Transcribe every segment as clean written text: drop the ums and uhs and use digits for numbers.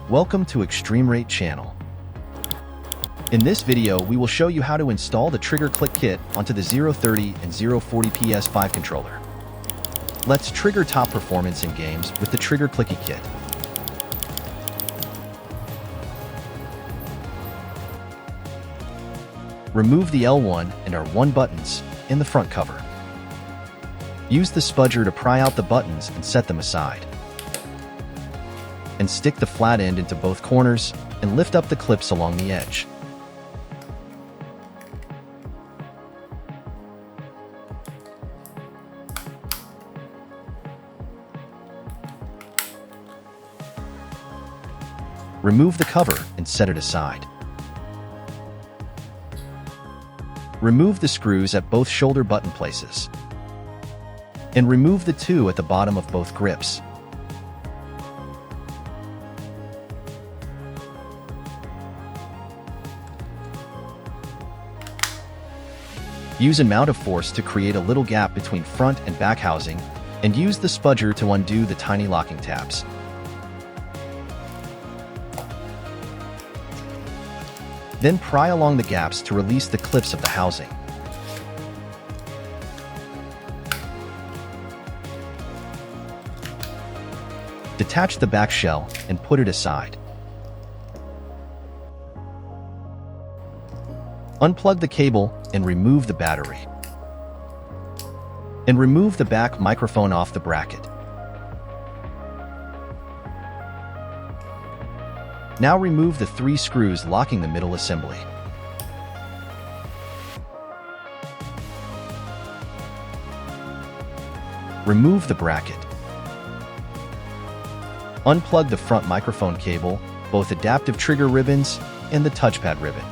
Welcome to eXtremeRate channel. In this video, we will show you how to install the Tirgger Click Kit onto the 030 and 040 PS5 controller. Let's trigger top performance in games with the Tirgger Clicky Kit. Remove the L1 and R1 buttons in the front cover. Use the spudger to pry out the buttons and set them aside. And stick the flat end into both corners and lift up the clips along the edge. Remove the cover and set it aside. Remove the screws at both shoulder button places. And remove the two at the bottom of both grips. Use an amount of force to create a little gap between front and back housing, and use the spudger to undo the tiny locking tabs. Then pry along the gaps to release the clips of the housing. Detach the back shell and put it aside. Unplug the cable and remove the battery. And remove the back microphone off the bracket. Now remove the 3 screws locking the middle assembly. Remove the bracket. Unplug the front microphone cable, both adaptive trigger ribbons and the touchpad ribbon.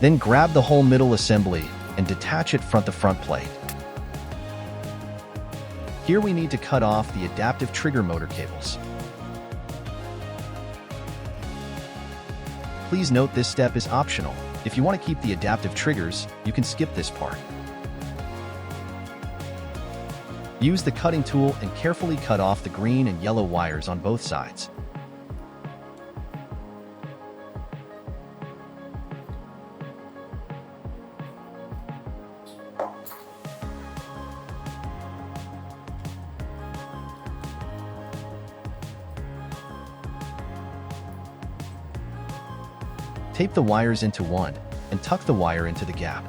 Then grab the whole middle assembly and detach it from the front plate. Here we need to cut off the adaptive trigger motor cables. Please note this step is optional. If you want to keep the adaptive triggers, you can skip this part. Use the cutting tool and carefully cut off the green and yellow wires on both sides. Tape the wires into one and tuck the wire into the gap.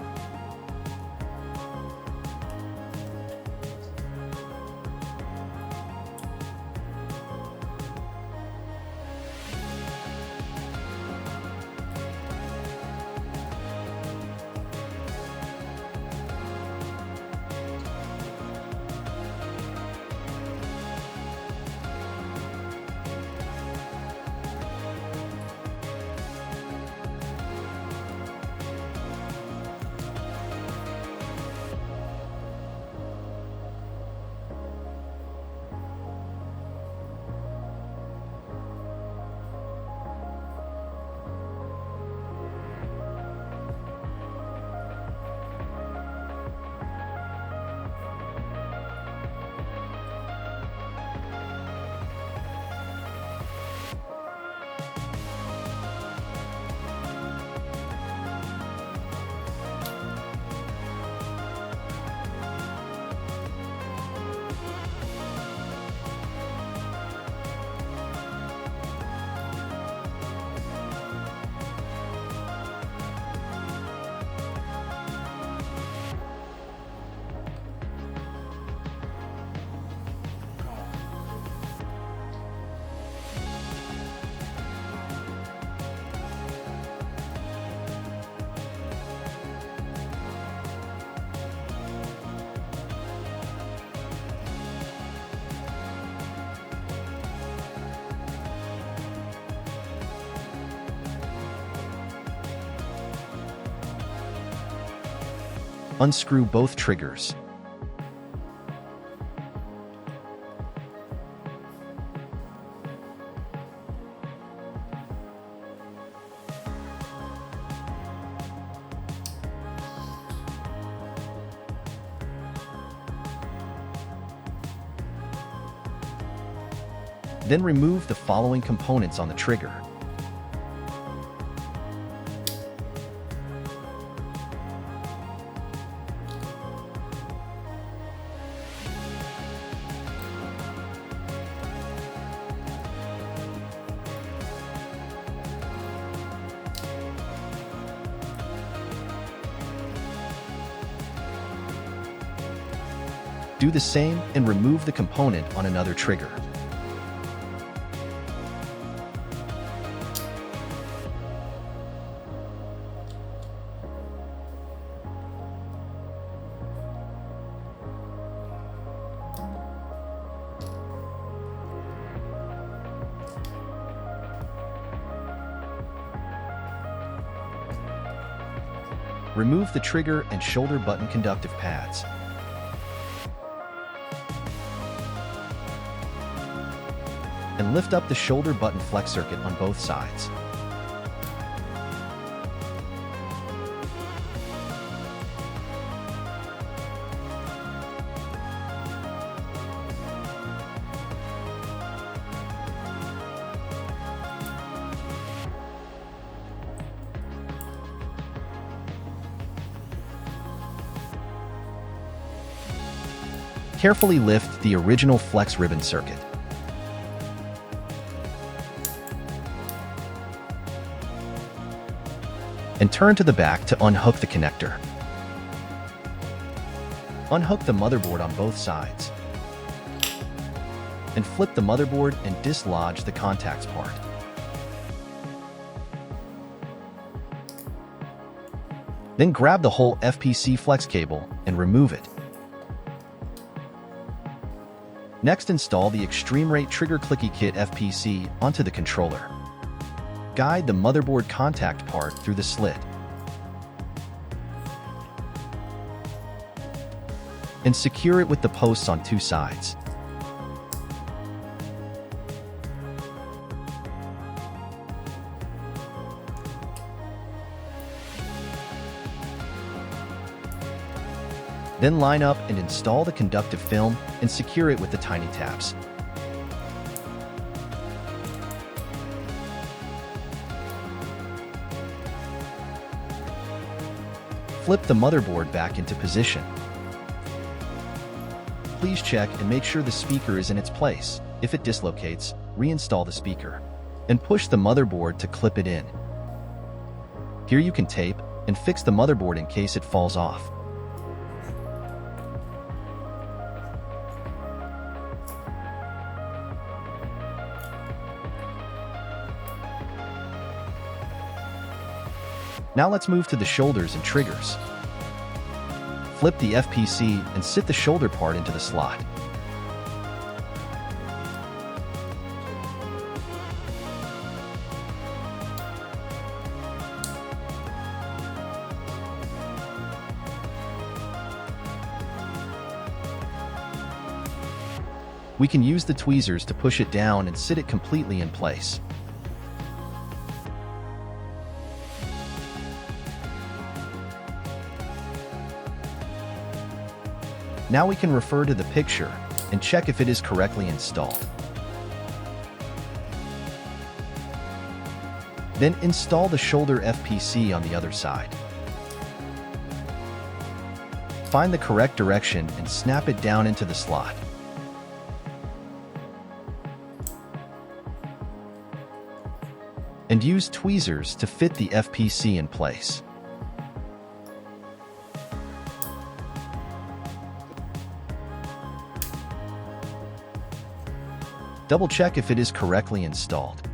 Unscrew both triggers. Then remove the following components on the trigger. Do the same and remove the component on another trigger. Remove the trigger and shoulder button conductive pads. And lift up the shoulder button flex circuit on both sides. Carefully lift the original flex ribbon circuit. And turn to the back to unhook the connector. Unhook the motherboard on both sides. And flip the motherboard and dislodge the contacts part. Then grab the whole FPC flex cable and remove it. Next, install the eXtremeRate Trigger Clicky Kit FPC onto the controller. Guide the motherboard contact part through the slit. And secure it with the posts on two sides. Then line up and install the conductive film and secure it with the tiny tabs. Flip the motherboard back into position. Please check and make sure the speaker is in its place. If it dislocates, reinstall the speaker. And push the motherboard to clip it in. Here you can tape and fix the motherboard in case it falls off. Now let's move to the shoulders and triggers. Flip the FPC and sit the shoulder part into the slot. We can use the tweezers to push it down and sit it completely in place. Now we can refer to the picture and check if it is correctly installed. Then install the shoulder FPC on the other side. Find the correct direction and snap it down into the slot. And use tweezers to fit the FPC in place. Double check if it is correctly installed.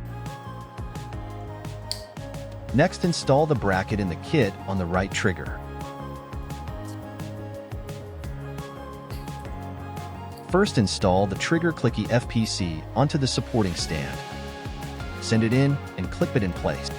Next, install the bracket in the kit on the right trigger. First, install the Trigger Clicky FPC onto the supporting stand. Send it in and clip it in place.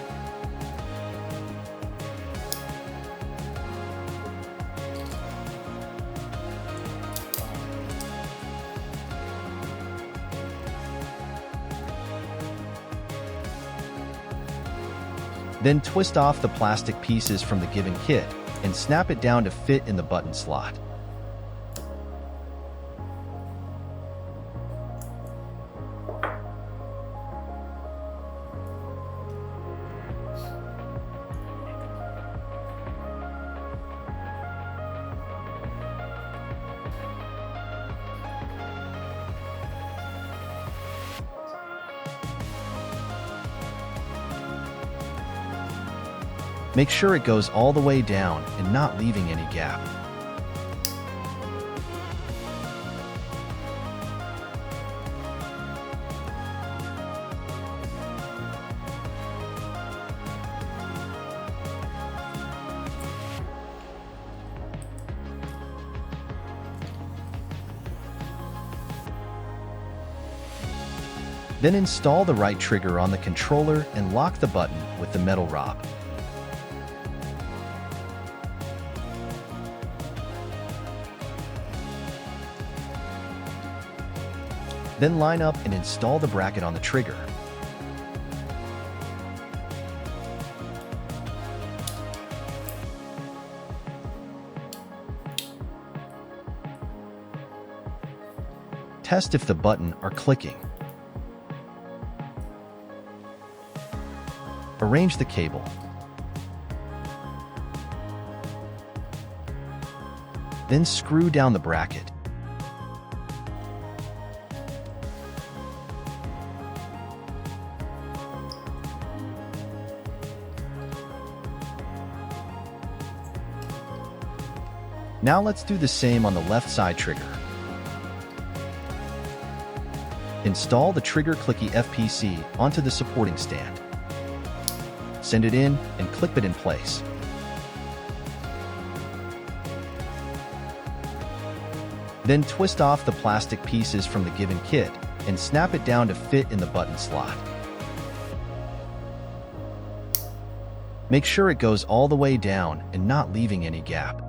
Then twist off the plastic pieces from the given kit and snap it down to fit in the button slot. Make sure it goes all the way down and not leaving any gap. Then install the right trigger on the controller and lock the button with the metal rod. Then line up and install the bracket on the trigger. Test if the buttons are clicking. Arrange the cable. Then screw down the bracket. Now let's do the same on the left side trigger. Install the trigger Clicky FPC onto the supporting stand. Send it in and clip it in place. Then twist off the plastic pieces from the given kit and snap it down to fit in the button slot. Make sure it goes all the way down and not leaving any gap.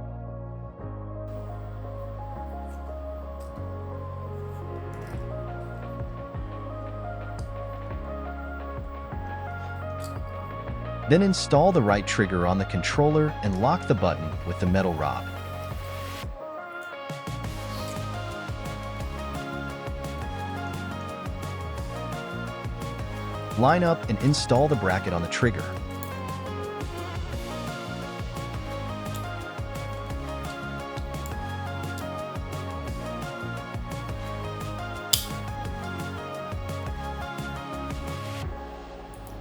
Then install the right trigger on the controller and lock the button with the metal rod. Line up and install the bracket on the trigger.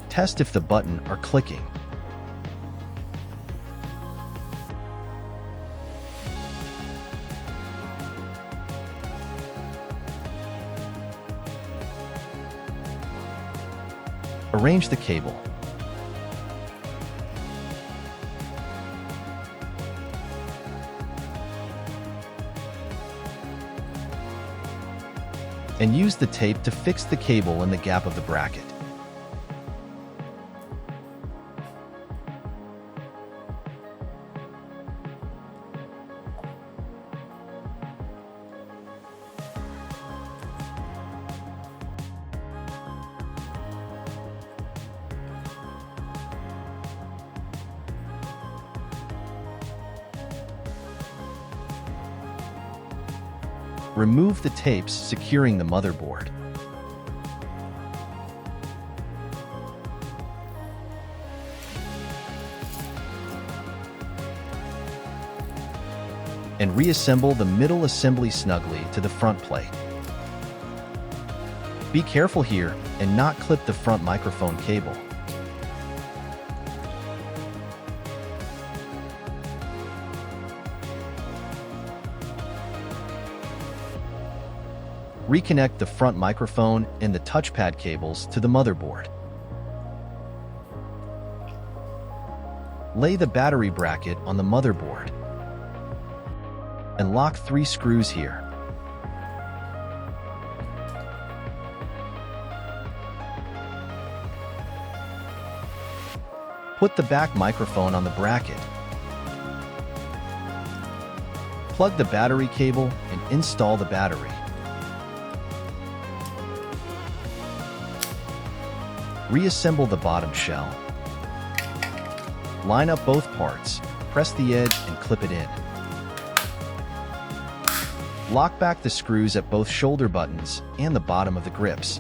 Test if the buttons are clicking. Arrange the cable. And use the tape to fix the cable in the gap of the bracket. Remove the tapes securing the motherboard. And reassemble the middle assembly snugly to the front plate. Be careful here and not clip the front microphone cable. Reconnect the front microphone and the touchpad cables to the motherboard. Lay the battery bracket on the motherboard and lock 3 screws here. Put the back microphone on the bracket. Plug the battery cable and install the battery. Reassemble the bottom shell. Line up both parts, press the edge and clip it in. Lock back the screws at both shoulder buttons and the bottom of the grips.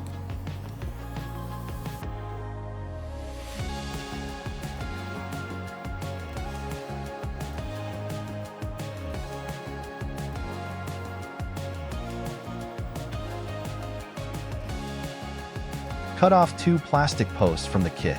Cut off 2 plastic posts from the kit.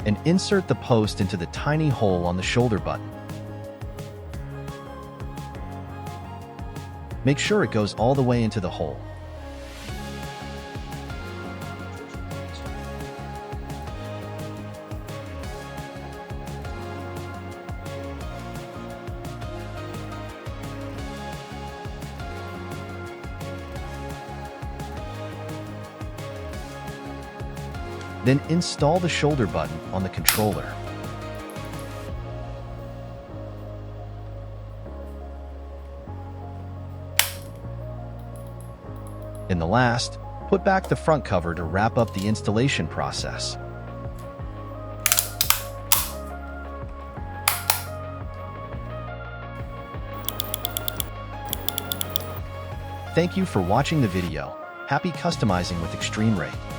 and insert the post into the tiny hole on the shoulder button. Make sure it goes all the way into the hole. Then install the shoulder button on the controller. In the last, put back the front cover to wrap up the installation process. Thank you for watching the video. Happy customizing with eXtremeRate.